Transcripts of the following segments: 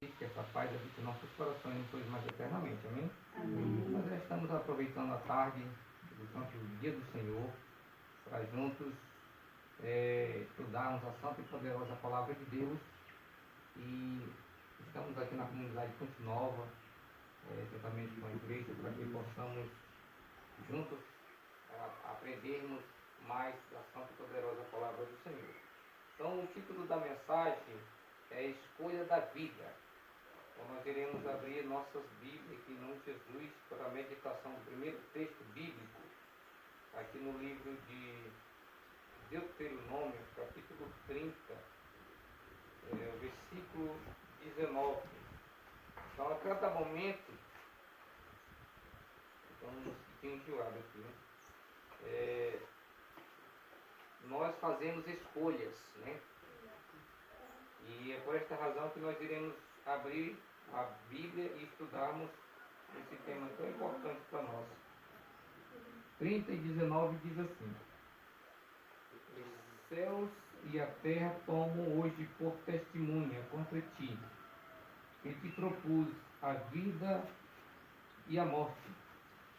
que essa paz habite em nossos corações e nos mais eternamente. Amém? Amém. Nós já estamos aproveitando a tarde durante o dia do Senhor para juntos estudarmos a santa e poderosa palavra de Deus, e estamos aqui na comunidade Fonte Nova, juntamente com a igreja, para que possamos juntos aprendermos mais da santa e poderosa palavra do Senhor. Então, o título da mensagem é Escolha da Vida. Então, nós iremos abrir nossas Bíblias aqui em nome de Jesus para a meditação do primeiro texto bíblico, aqui no livro de Deuteronômio, capítulo 30, versículo 19. Então, a cada momento, vamos um pouquinho enjoado aqui, né? Nós fazemos escolhas, né? E é por esta razão que nós iremos abrir a Bíblia e estudarmos esse tema tão importante para nós. 30 e 19 diz assim: Os céus e a terra tomam hoje por testemunha contra ti, que te propus a vida e a morte,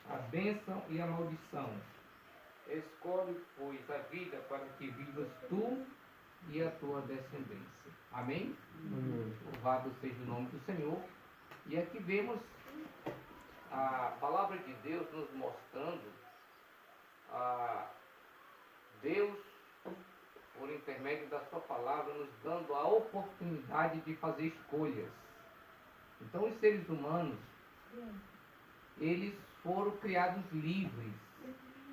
a bênção e a maldição. Escolhe, pois, a vida para que vivas tu e a tua descendência. Amém? Louvado seja o nome do Senhor. E aqui vemos a palavra de Deus nos mostrando Deus, por intermédio da sua palavra, nos dando a oportunidade de fazer escolhas. Então, os seres humanos, eles foram criados livres,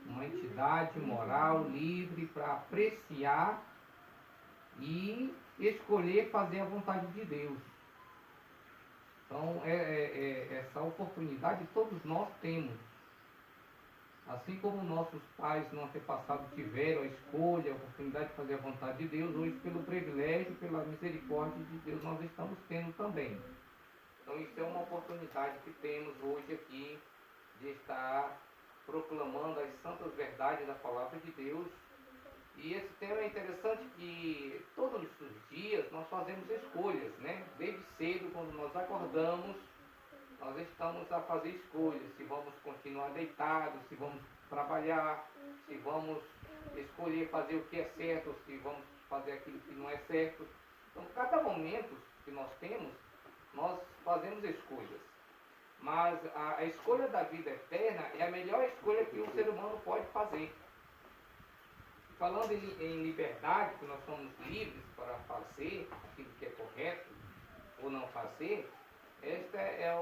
uma entidade moral livre para apreciar e escolher fazer a vontade de Deus. Então, essa oportunidade todos nós temos. Assim como nossos pais no antepassado tiveram a escolha, a oportunidade de fazer a vontade de Deus, hoje, pelo privilégio, pela misericórdia de Deus, nós estamos tendo também. Então, isso é uma oportunidade que temos hoje aqui de estar proclamando as santas verdades da palavra de Deus. E esse tema é interessante que todos os dias nós fazemos escolhas, né? Desde cedo, quando nós acordamos, nós estamos a fazer escolhas, se vamos continuar deitados, se vamos trabalhar, se vamos escolher fazer o que é certo, se vamos fazer aquilo que não é certo. Então, cada momento que nós temos, nós fazemos escolhas. Mas a escolha da vida eterna é a melhor escolha que o ser humano pode fazer. Falando em liberdade, que nós somos livres para fazer aquilo que é correto ou não fazer, esta é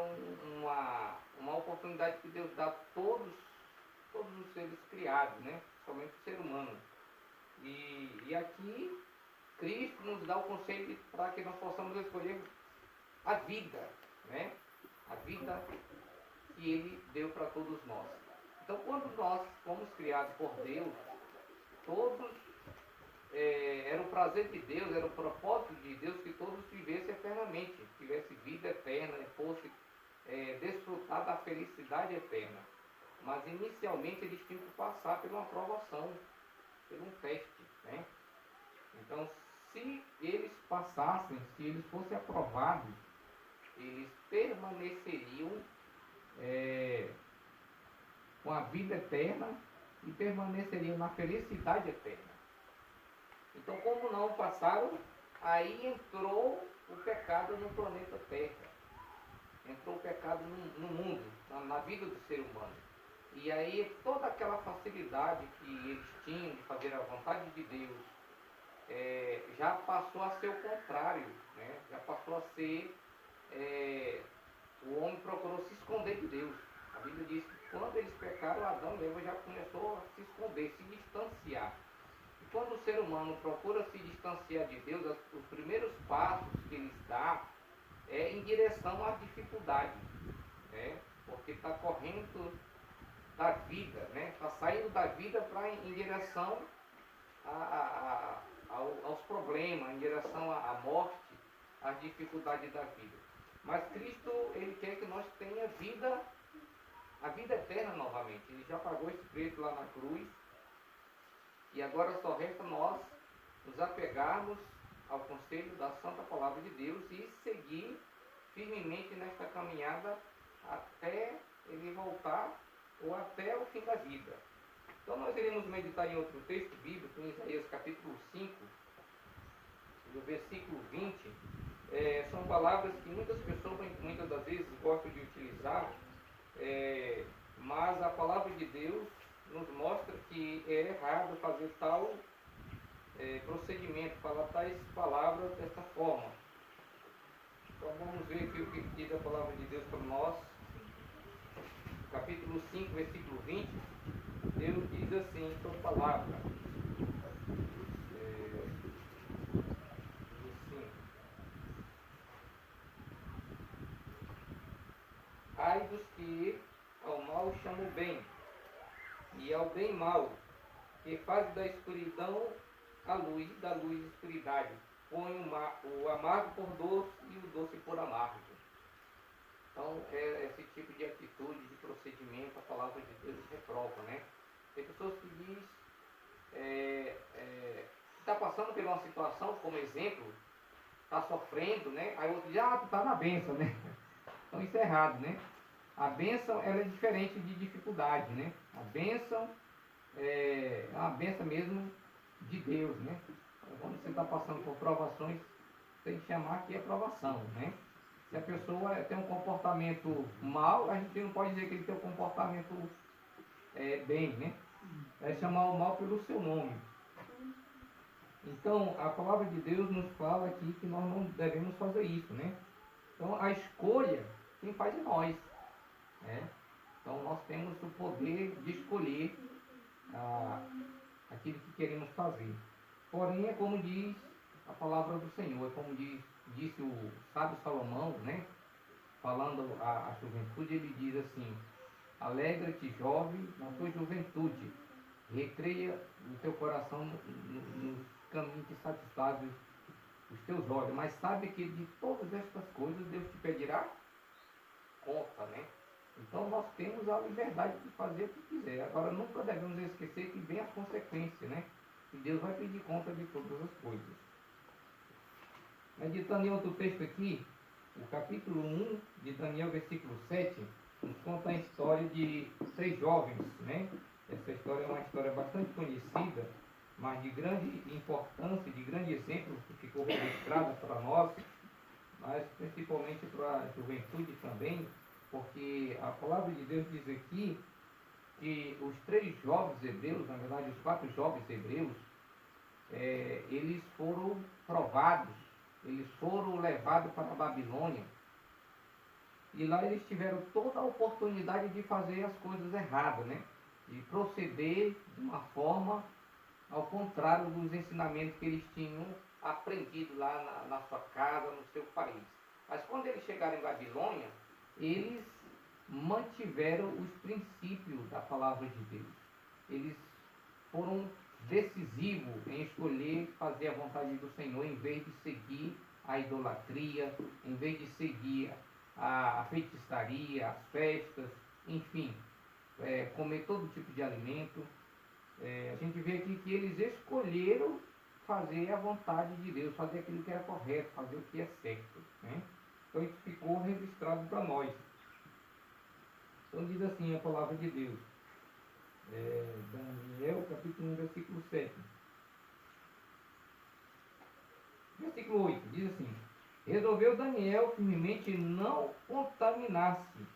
uma oportunidade que Deus dá a todos os seres criados, né? Somente o ser humano. E aqui, Cristo nos dá o conselho para que nós possamos escolher a vida, né? A vida que Ele deu para todos nós. Então, quando nós fomos criados por Deus, todos era o prazer de Deus, era o propósito de Deus que todos vivessem eternamente, tivessem vida eterna e fosse desfrutar da felicidade eterna. Mas inicialmente eles tinham que passar por uma aprovação, por um teste, né? Então, se eles passassem, se eles fossem aprovados, eles permaneceriam com a vida eterna e permaneceriam na felicidade eterna. Então, como não passaram, aí entrou o pecado no planeta Terra. Entrou o pecado no mundo, na vida do ser humano. E aí toda aquela facilidade que eles tinham de fazer a vontade de Deus já passou a ser o contrário, né? Já passou a ser... o homem procurou se esconder de Deus. A Bíblia diz que quando eles pecaram, Adão e Eva já começou a se esconder, se distanciar. Quando o ser humano procura se distanciar de Deus, os primeiros passos que ele dá é em direção à dificuldade, né? Porque está correndo da vida, né? Está saindo da vida em direção aos problemas, em direção à morte, às dificuldades da vida. Mas Cristo, Ele quer que nós tenhamos a vida eterna novamente. Ele já pagou esse preço lá na cruz. E agora só resta nós nos apegarmos ao conselho da Santa Palavra de Deus e seguir firmemente nesta caminhada até ele voltar ou até o fim da vida. Então nós iremos meditar em outro texto bíblico, em Isaías capítulo 5, do versículo 20. São palavras que muitas pessoas, muitas das vezes, gostam de utilizar, mas a palavra de Deus nos mostra que é errado fazer tal procedimento, falar tais palavras dessa forma. Então vamos ver aqui o que diz a palavra de Deus para nós. Capítulo 5, versículo 20, Deus diz assim em sua palavra. Ai dos que ao mal chamam bem, e ao bem mal, que faz da escuridão a luz, da luz escuridade, põe o amargo por doce e o doce por amargo. Então, esse tipo de atitude, de procedimento, a palavra de Deus reprova, né? Tem pessoas que diz, está passando por uma situação, como exemplo, está sofrendo, né? Aí o outro diz, tu está na bênção, né? Então isso é errado, né? A bênção, ela é diferente de dificuldade, né? A bênção é uma bênção mesmo de Deus, né? Quando você está passando por provações, tem que chamar que é provação, né? Se a pessoa tem um comportamento mal, a gente não pode dizer que ele tem um comportamento bem, né? É chamar o mal pelo seu nome. Então, a palavra de Deus nos fala aqui que nós não devemos fazer isso, né? Então, a escolha, quem faz é nós, né? Então, nós temos o poder de escolher aquilo que queremos fazer. Porém, é como diz a palavra do Senhor, é como disse o sábio Salomão, né? Falando a juventude, ele diz assim: alegra-te, jovem, na tua juventude, recreia o teu coração nos caminhos que satisfazem os teus olhos, mas sabe que de todas estas coisas Deus te pedirá conta, né? Então nós temos a liberdade de fazer o que quiser. Agora nunca devemos esquecer que vem as consequências, né? E Deus vai pedir conta de todas as coisas. Meditando em outro texto aqui, o capítulo 1 de Daniel, versículo 7, nos conta a história de 3 jovens, né? Essa história é uma história bastante conhecida, mas de grande importância, de grande exemplo, que ficou registrada para nós, mas principalmente para a juventude também, porque a palavra de Deus diz aqui que os 3 jovens hebreus, na verdade os 4 jovens hebreus, eles foram provados, eles foram levados para a Babilônia, e lá eles tiveram toda a oportunidade de fazer as coisas erradas, né? De proceder de uma forma ao contrário dos ensinamentos que eles tinham aprendido lá na sua casa, no seu país. Mas quando eles chegaram em Babilônia, eles mantiveram os princípios da palavra de Deus. Eles foram decisivos em escolher fazer a vontade do Senhor, em vez de seguir a idolatria, em vez de seguir a feitiçaria, as festas, enfim, comer todo tipo de alimento. A gente vê aqui que eles escolheram fazer a vontade de Deus, fazer aquilo que era correto, fazer o que é certo, né? Então isso ficou registrado para nós. Então diz assim a palavra de Deus, Daniel capítulo 1, versículo 7. Versículo 8, diz assim: resolveu Daniel firmemente não contaminar-se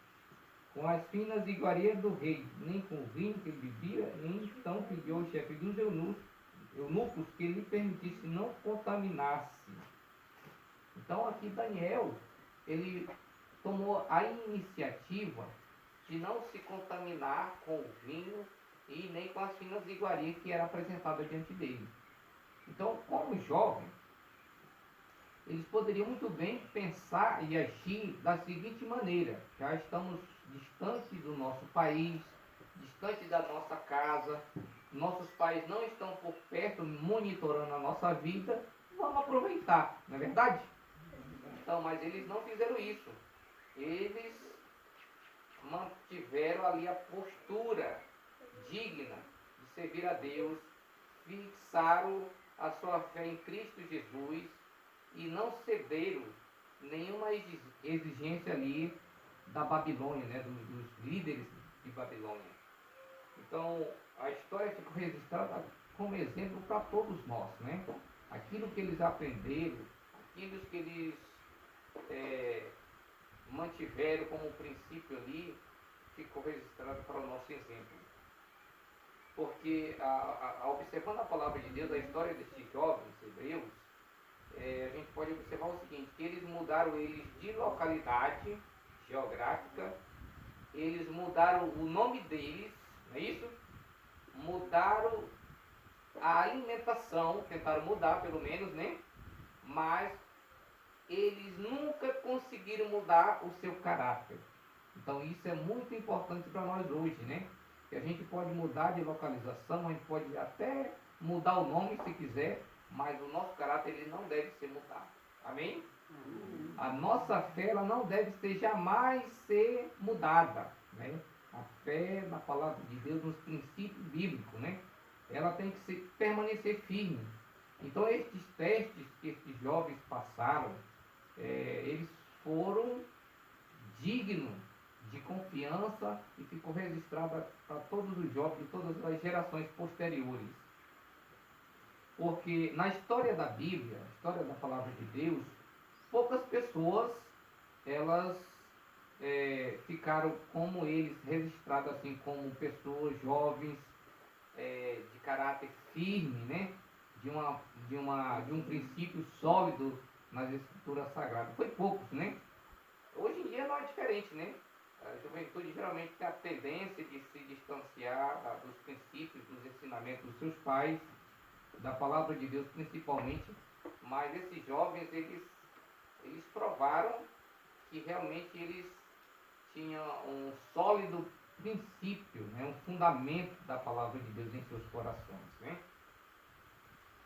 com as finas iguarias do rei, nem com o vinho que ele bebia, nem então pediu ao chefe dos eunucos que lhe permitisse não contaminar-se. Então aqui Daniel, ele tomou a iniciativa de não se contaminar com o vinho e nem com as finas iguarias que eram apresentadas diante dele. Então, como jovem, eles poderiam muito bem pensar e agir da seguinte maneira: já estamos distante do nosso país, distante da nossa casa, nossos pais não estão por perto monitorando a nossa vida, vamos aproveitar, não é verdade? Então, mas eles não fizeram isso. Eles mantiveram ali a postura digna de servir a Deus, fixaram a sua fé em Cristo Jesus e não cederam nenhuma exigência ali da Babilônia, né, dos líderes de Babilônia. Então, a história ficou registrada como exemplo para todos nós, né? Aquilo que eles aprenderam, aquilo que eles mantiveram como princípio ali, ficou registrado para o nosso exemplo. Porque, observando a palavra de Deus, a história desses jovens hebreus, a gente pode observar o seguinte, que eles mudaram eles de localidade geográfica, eles mudaram o nome deles, não é isso? Mudaram a alimentação, tentaram mudar pelo menos, né? Mas eles nunca conseguiram mudar o seu caráter. Então isso é muito importante para nós hoje, né? Que a gente pode mudar de localização, a gente pode até mudar o nome se quiser, mas o nosso caráter ele não deve ser mudado. Amém? A nossa fé ela não deve ser jamais ser mudada, né? A fé na palavra de Deus, nos princípios bíblicos, né? Ela tem que permanecer firme. Então estes testes que estes jovens passaram, eles foram dignos de confiança e ficou registrado para todos os jovens de todas as gerações posteriores. Porque na história da Bíblia, a história da palavra de Deus, poucas pessoas elas ficaram como eles, registradas assim como pessoas jovens de caráter firme, né? de um princípio sólido nas escrituras sagradas. Foi poucos, né? Hoje em dia não é diferente, né? A juventude geralmente tem a tendência de se distanciar dos princípios, dos ensinamentos dos seus pais, da palavra de Deus principalmente, mas esses jovens, eles provaram que realmente eles tinham um sólido princípio, né? Um fundamento da palavra de Deus em seus corações, né?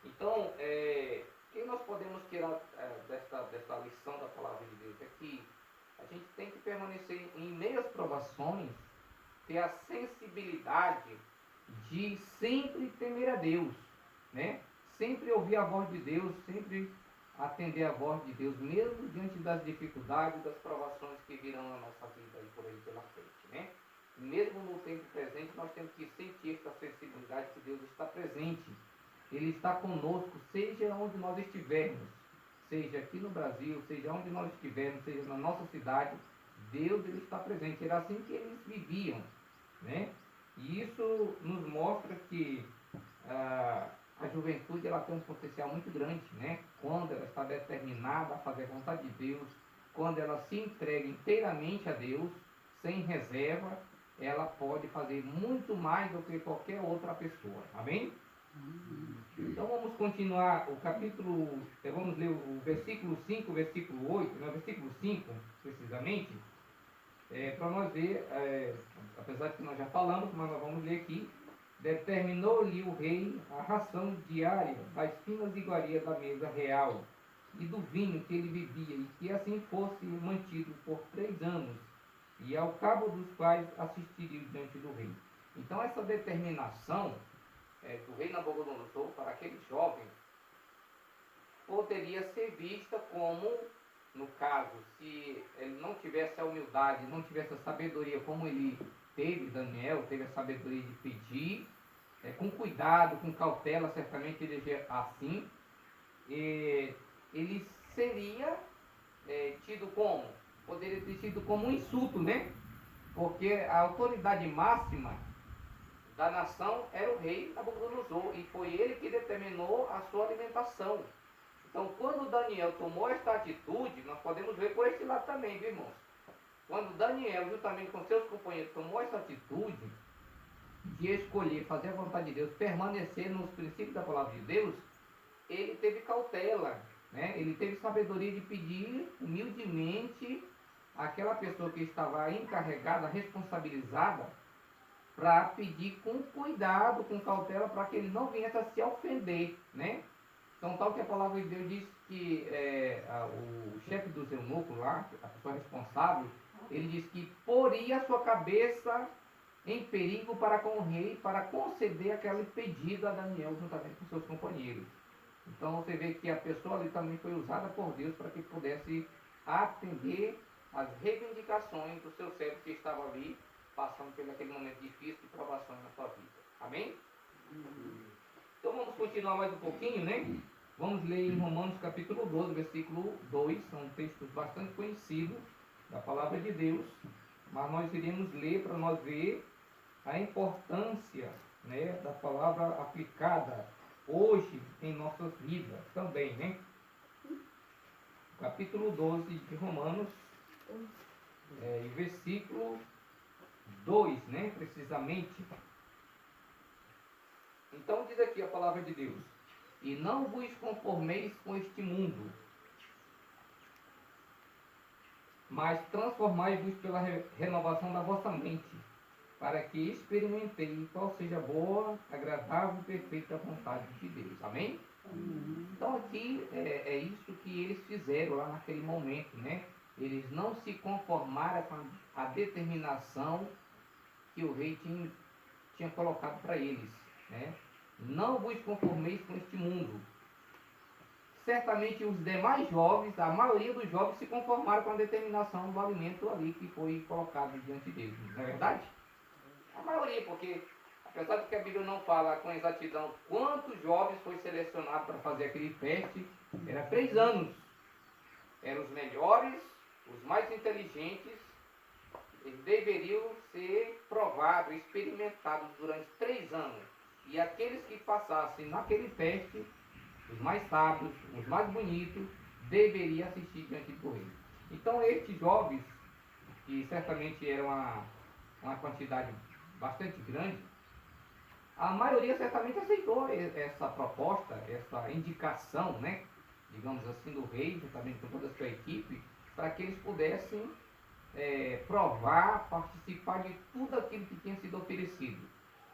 Então, o que nós podemos tirar desta lição da palavra de Deus é que a gente tem que permanecer em meio às provações, ter a sensibilidade de sempre temer a Deus, né? Sempre ouvir a voz de Deus, sempre atender a voz de Deus, mesmo diante das dificuldades, das provações que virão na nossa vida e por aí pela frente, né? Mesmo no tempo presente, nós temos que sentir essa sensibilidade que Deus está presente. Ele está conosco, seja onde nós estivermos, seja aqui no Brasil, seja onde nós estivermos, seja na nossa cidade, Deus ele está presente. Era assim que eles viviam, né? E isso nos mostra que a juventude ela tem um potencial muito grande, né? Quando ela está determinada a fazer a vontade de Deus, quando ela se entrega inteiramente a Deus, sem reserva, ela pode fazer muito mais do que qualquer outra pessoa. Amém? Então vamos continuar o capítulo, vamos ler o versículo 5, versículo 8, no versículo 5 precisamente, para nós ver, apesar de que nós já falamos, mas nós vamos ler aqui. Determinou-lhe o rei a ração diária das finas iguarias da mesa real e do vinho que ele bebia, e que assim fosse mantido por 3 anos, e ao cabo dos quais assistiria diante do rei. Então essa determinação do rei Nabucodonosor para aqueles jovens poderia ser vista como, no caso, se ele não tivesse a humildade, não tivesse a sabedoria como ele teve, Daniel teve a sabedoria de pedir, com cuidado, com cautela, certamente ele é assim, ele seria tido como? Poderia ter sido como um insulto, né? Porque a autoridade máxima da nação era o rei Nabucodonosor, e foi ele que determinou a sua alimentação. Então, quando Daniel tomou esta atitude, nós podemos ver por este lado também, viu, irmãos? Quando Daniel, juntamente com seus companheiros, tomou essa atitude de escolher fazer a vontade de Deus, permanecer nos princípios da palavra de Deus, ele teve cautela, né? Ele teve sabedoria de pedir humildemente àquela pessoa que estava encarregada, responsabilizada, para pedir com cuidado, com cautela, para que ele não viesse a se ofender, né? Então, tal que a palavra de Deus diz que o chefe dos eunucos lá, a pessoa responsável, ele diz que poria a sua cabeça em perigo para com o rei, para conceder aquele pedido a Daniel juntamente com seus companheiros. Então, você vê que a pessoa ali também foi usada por Deus para que pudesse atender às reivindicações do seu servo que estava ali, passando por aquele momento difícil de provação na sua vida. Amém? Então vamos continuar mais um pouquinho, né? Vamos ler em Romanos capítulo 12, versículo 2, são textos bastante conhecidos da palavra de Deus, mas nós iremos ler para nós ver a importância, né, da palavra aplicada hoje em nossas vidas também, né? Capítulo 12 de Romanos, versículo 2, né, precisamente. Então diz aqui a palavra de Deus: e não vos conformeis com este mundo, mas transformai-vos pela renovação da vossa mente, para que experimenteis qual seja a boa, agradável e perfeita vontade de Deus. Amém? Então aqui é isso que eles fizeram lá naquele momento, né? Eles não se conformaram com a determinação que o rei tinha colocado para eles, né? Não vos conformeis com este mundo. Certamente os demais jovens, a maioria dos jovens se conformaram com a determinação do alimento ali que foi colocado diante deles, não é verdade? A maioria, porque apesar de que a Bíblia não fala com exatidão quantos jovens foi selecionado para fazer aquele teste, era 3 anos. Eram os melhores, os mais inteligentes, eles deveriam ser provados, experimentados durante 3 anos. E aqueles que passassem naquele teste, os mais sábios, os mais bonitos, deveriam assistir diante do rei. Então estes jovens, que certamente eram uma quantidade bastante grande, a maioria certamente aceitou essa proposta, essa indicação, né, digamos assim, do rei, juntamente com toda a sua equipe, para que eles pudessem provar, participar de tudo aquilo que tinha sido oferecido.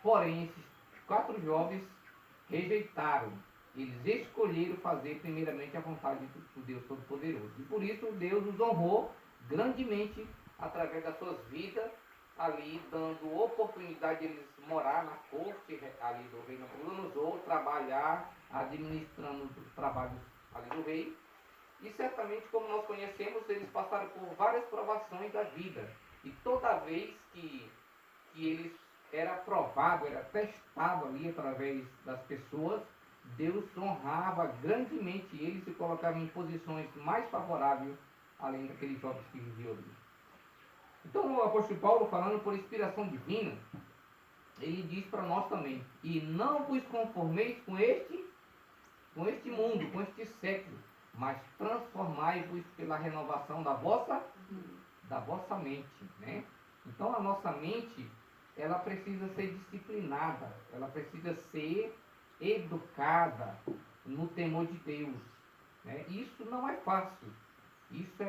Porém, esses 4 jovens rejeitaram. Eles escolheram fazer primeiramente a vontade do Deus Todo-Poderoso. E por isso Deus os honrou grandemente através das suas vidas, ali dando oportunidade de eles morar na corte ali do rei Nabucodonosor, trabalhar, administrando os trabalhos ali do rei. E certamente, como nós conhecemos, eles passaram por várias provações da vida. E toda vez que eles era provado, era testado ali através das pessoas, Deus honrava grandemente eles e colocava em posições mais favoráveis, além daqueles jovens que viviam ali. Então o apóstolo Paulo, falando por inspiração divina, ele diz para nós também: e não vos conformeis com este mundo, com este século, mas transformai-vos pela renovação da vossa mente, né? Então a nossa mente, ela precisa ser disciplinada, ela precisa ser educada no temor de Deus, né? Isso não é fácil, isso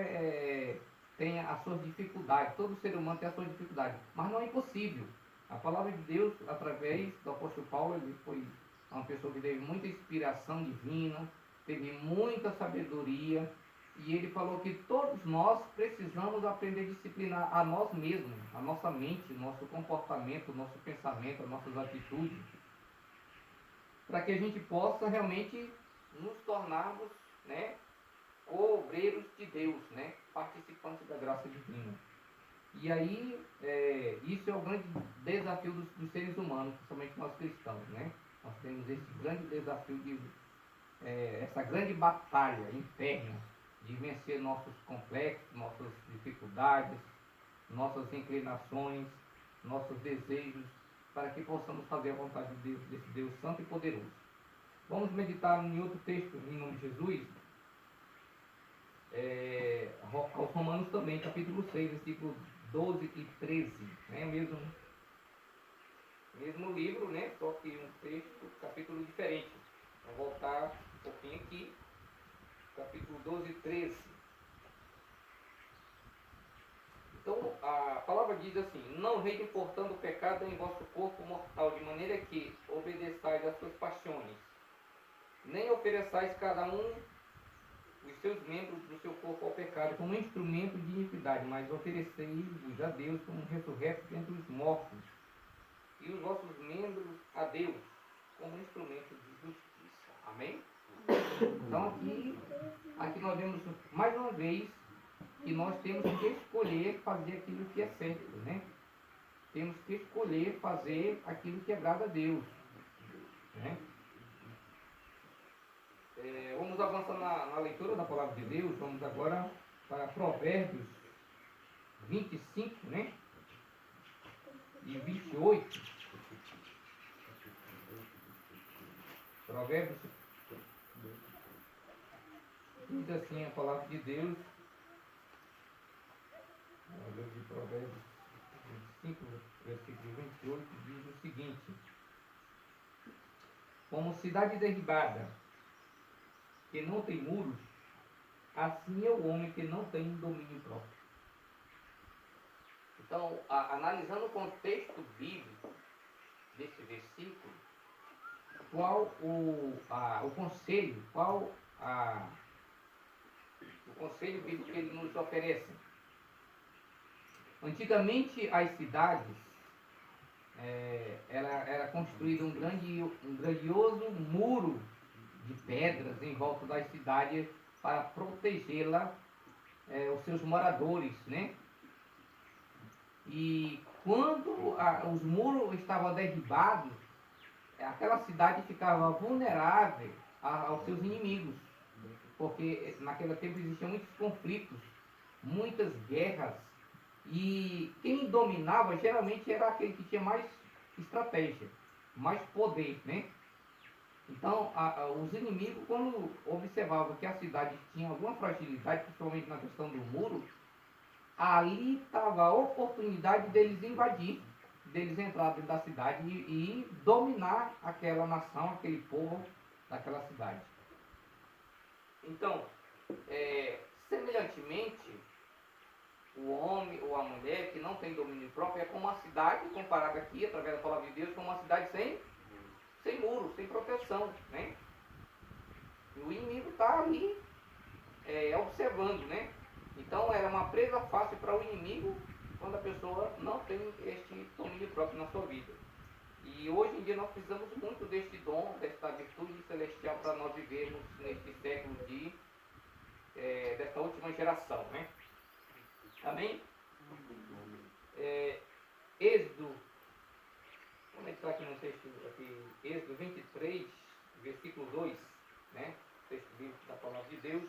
tem as suas dificuldades, todo ser humano tem as suas dificuldades, mas não é impossível. A palavra de Deus, através do apóstolo Paulo, ele foi uma pessoa que teve muita inspiração divina, teve muita sabedoria, e ele falou que todos nós precisamos aprender a disciplinar a nós mesmos, a nossa mente, o nosso comportamento, o nosso pensamento, as nossas atitudes, para que a gente possa realmente nos tornarmos, né, obreiros de Deus, né, participantes da graça divina. E aí, isso é o grande desafio dos seres humanos, principalmente nós cristãos, né? Nós temos esse grande desafio essa grande batalha interna de vencer nossos complexos, nossas dificuldades, nossas inclinações, nossos desejos, para que possamos fazer a vontade de Deus, desse Deus santo e poderoso. Vamos meditar em outro texto, em nome de Jesus, aos Romanos também, capítulo 6, versículos 12 e 13, né? Mesmo livro, né? Só que um texto, capítulo diferente. Vamos voltar um pouquinho aqui, capítulo 12 e 13. Então, a palavra diz assim: não reine portando o pecado em vosso corpo mortal, de maneira que obedeçais às suas paixões, nem ofereçais cada um os seus membros do seu corpo ao pecado como instrumento de iniquidade, mas oferecei-vos a Deus como ressurretos entre os mortos, e os vossos membros a Deus como instrumento de justiça. Amém? Então aqui nós vemos mais uma vez que nós temos que escolher fazer aquilo que é certo, né? Temos que escolher fazer aquilo que agrada a Deus, né? Vamos avançar na leitura da palavra de Deus. Vamos agora para Provérbios 25, né? E 28. Provérbios, diz assim a palavra de Deus. O livro de Provérbios 25, versículo 28, diz o seguinte: como cidade derribada, que não tem muros, assim é o homem que não tem domínio próprio. Então, analisando o contexto bíblico desse versículo, qual o conselho, o conselho bíblico que ele nos oferece? Antigamente, as cidades era construído um grandioso muro de pedras em volta das cidades para protegê-la, os seus moradores, né? E quando os muros estavam derribados, aquela cidade ficava vulnerável aos seus inimigos, porque naquele tempo existiam muitos conflitos, muitas guerras, e quem dominava geralmente era aquele que tinha mais estratégia, mais poder, né? Então, os inimigos, quando observavam que a cidade tinha alguma fragilidade, principalmente na questão do muro, ali estava a oportunidade deles invadir, deles entrar dentro da cidade e dominar aquela nação, aquele povo daquela cidade. Então, semelhantemente, o homem ou a mulher que não tem domínio próprio é como uma cidade, comparada aqui, através da palavra de Deus, como uma cidade sem muro, sem proteção, né? E o inimigo está ali observando, né? Então era uma presa fácil para o inimigo quando a pessoa não tem este domínio próprio na sua vida. E hoje em dia nós precisamos muito deste dom, desta virtude celestial para nós vivermos neste século desta última geração, né? Amém? Êxodo, vamos entrar aqui no texto, Êxodo 23, versículo 2, né? Texto bíblico da palavra de Deus.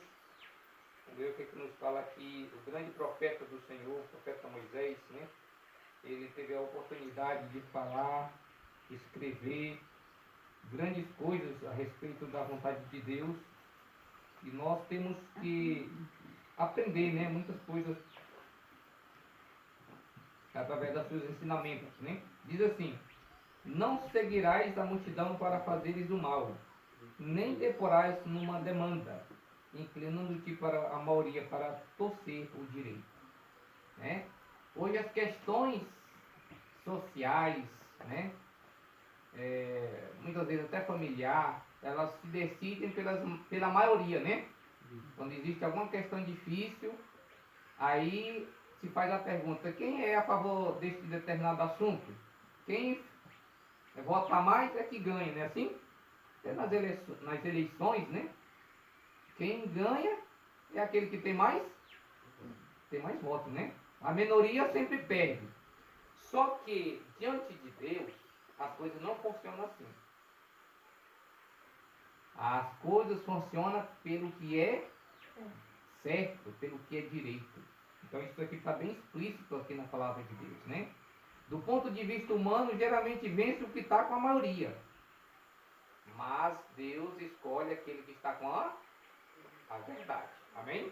Vamos ver o que nos fala aqui o grande profeta do Senhor, o profeta Moisés, né? Ele teve a oportunidade de falar, escrever grandes coisas a respeito da vontade de Deus, e nós temos que aprender, né, muitas coisas através dos seus ensinamentos, né? Diz assim: não seguirás a multidão para fazeres o mal, nem deporás numa demanda, inclinando-te para a maioria para torcer o direito, né? Hoje as questões sociais, né, muitas vezes até familiar, elas se decidem pela maioria, né? Quando existe alguma questão difícil, aí se faz a pergunta: quem é a favor deste determinado assunto? Quem vota mais é que ganha, não é assim? Até nas eleições, né? Quem ganha é aquele que tem mais votos, né? A minoria sempre perde. Só que, diante de Deus, as coisas não funcionam assim. As coisas funcionam pelo que é certo, pelo que é direito. Então isso aqui está bem explícito aqui na palavra de Deus, né? Do ponto de vista humano, geralmente vence o que está com a maioria. Mas Deus escolhe aquele que está com a verdade. Amém?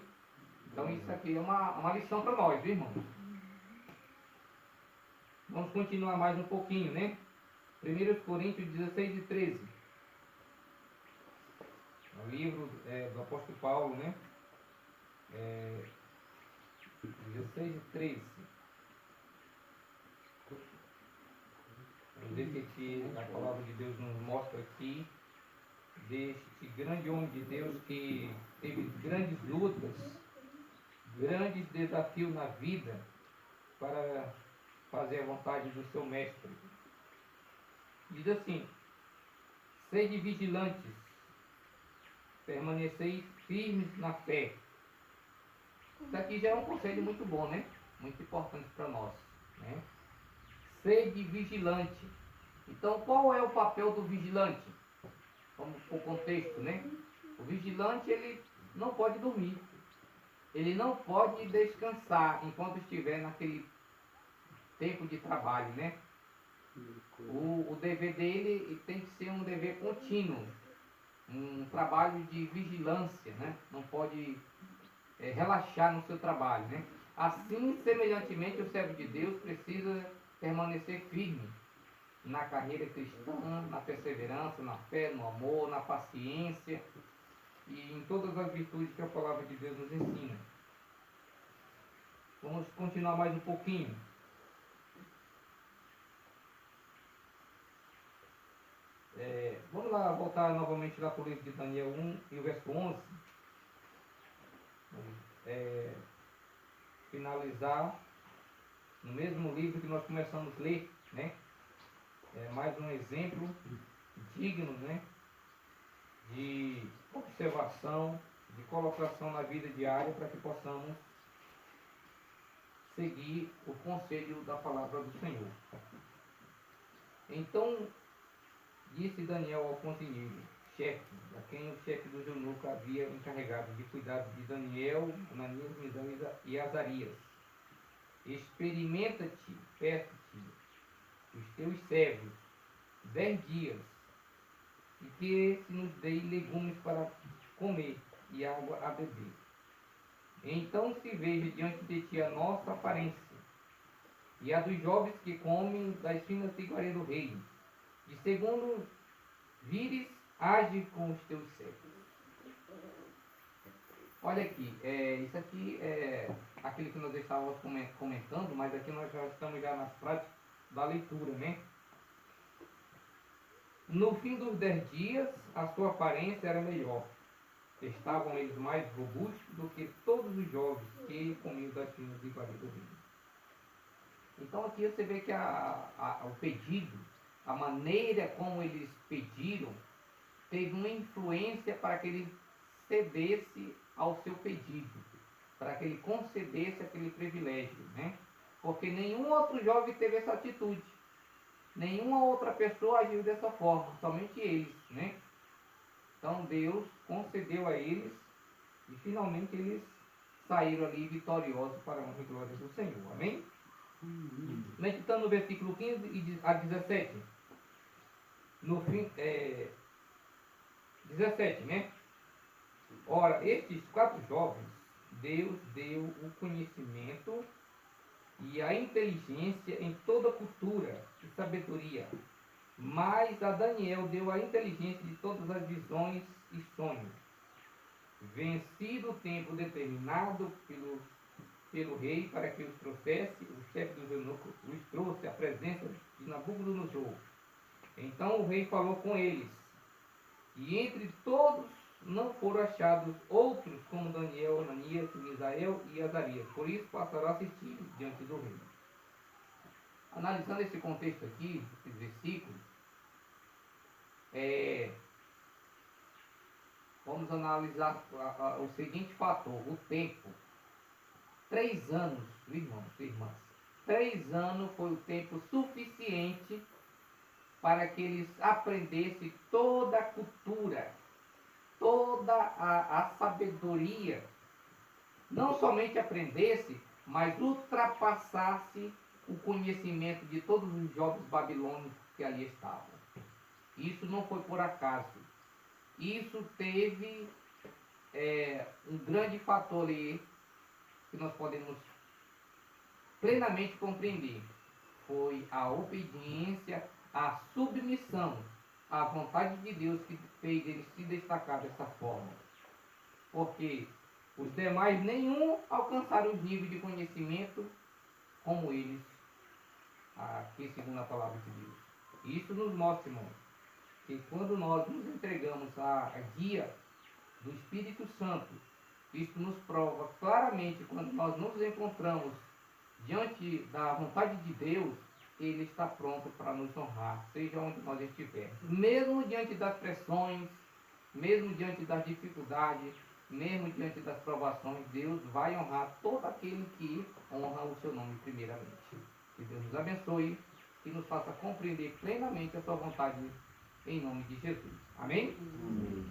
Então isso aqui é uma lição para nós, viu, irmãos? Vamos continuar mais um pouquinho, né? 1 Coríntios 16 e 13. O livro do apóstolo Paulo, né? 16 e 13. Vamos ver o que a palavra de Deus nos mostra aqui deste grande homem de Deus que teve grandes lutas, grandes desafios na vida para fazer a vontade do seu mestre. Diz assim: sede vigilantes, permaneceis firmes na fé, Isso aqui já é um conselho muito bom, né? Muito importante para nós, né? Sede vigilante. Então, qual é o papel do vigilante? Vamos para o contexto, né? O vigilante, ele não pode dormir. Ele não pode descansar enquanto estiver naquele tempo de trabalho, né? O dever dele tem que ser um dever contínuo, um trabalho de vigilância, né? Não pode relaxar no seu trabalho, né? Assim, semelhantemente, o servo de Deus precisa permanecer firme na carreira cristã, na perseverança, na fé, no amor, na paciência e em todas as virtudes que a palavra de Deus nos ensina. Vamos continuar mais um pouquinho. Vamos lá, voltar novamente lá para o livro de Daniel 1 e o verso 11. Finalizar no mesmo livro que nós começamos a ler, né? Mais um exemplo digno, né? De observação, de colocação na vida diária para que possamos seguir o conselho da palavra do Senhor. Então, disse Daniel ao conselheiro, chefe, a quem o chefe do eunuco havia encarregado de cuidar de Daniel, Ananias, Misael e Azarias: experimenta-te, peço-te, os teus servos, 10 dias, e que se nos dê legumes para comer e água a beber. Então se veja diante de ti a nossa aparência, e a dos jovens que comem das finas iguarias do reino. De segundo vires, age com os teus servos. Olha aqui, isso aqui é aquilo que nós estávamos comentando, mas aqui nós já estamos já nas práticas da leitura, né? No fim dos 10 dias, a sua aparência era melhor. Estavam eles mais robustos do que todos os jovens que comiam das finas iguarias do reino. Então aqui você vê que o pedido, a maneira como eles pediram, teve uma influência para que ele cedesse ao seu pedido, para que ele concedesse aquele privilégio, né? Porque nenhum outro jovem teve essa atitude, nenhuma outra pessoa agiu dessa forma, somente eles, né? Então Deus concedeu a eles e finalmente eles saíram ali vitoriosos para a honra e glória do Senhor, amém? Meditando no versículo 15 a 17. No fim, 17, né? Ora, estes 4 jovens, Deus deu o conhecimento e a inteligência em toda cultura e sabedoria. Mas a Daniel deu a inteligência de todas as visões e sonhos. Vencido o tempo determinado pelo rei para que os trouxesse, o chefe dos eunucos os trouxe à presença de Nabucodonosor. Então o rei falou com eles, e entre todos não foram achados outros como Daniel, Ananias, Misael e Azarias. Por isso passaram a assistir diante do rei. Analisando esse contexto aqui, esses versículos, vamos analisar o seguinte fator, o tempo. 3 anos, irmãos e irmãs, 3 anos foi o tempo suficiente para que eles aprendessem toda a cultura, toda a sabedoria, não somente aprendesse, mas ultrapassasse o conhecimento de todos os jovens babilônios que ali estavam. Isso não foi por acaso. Isso teve um grande fator ali que nós podemos plenamente compreender. Foi a obediência, a submissão à vontade de Deus que fez eles se destacar dessa forma. Porque os demais nenhum alcançaram os níveis de conhecimento como eles, aqui segundo a palavra de Deus. Isso nos mostra, irmãos, que quando nós nos entregamos à guia do Espírito Santo, isso nos prova claramente quando nós nos encontramos diante da vontade de Deus, Ele está pronto para nos honrar, seja onde nós estivermos. Mesmo diante das pressões, mesmo diante das dificuldades, mesmo diante das provações, Deus vai honrar todo aquele que honra o seu nome primeiramente. Que Deus nos abençoe e nos faça compreender plenamente a sua vontade em nome de Jesus. Amém? Amém.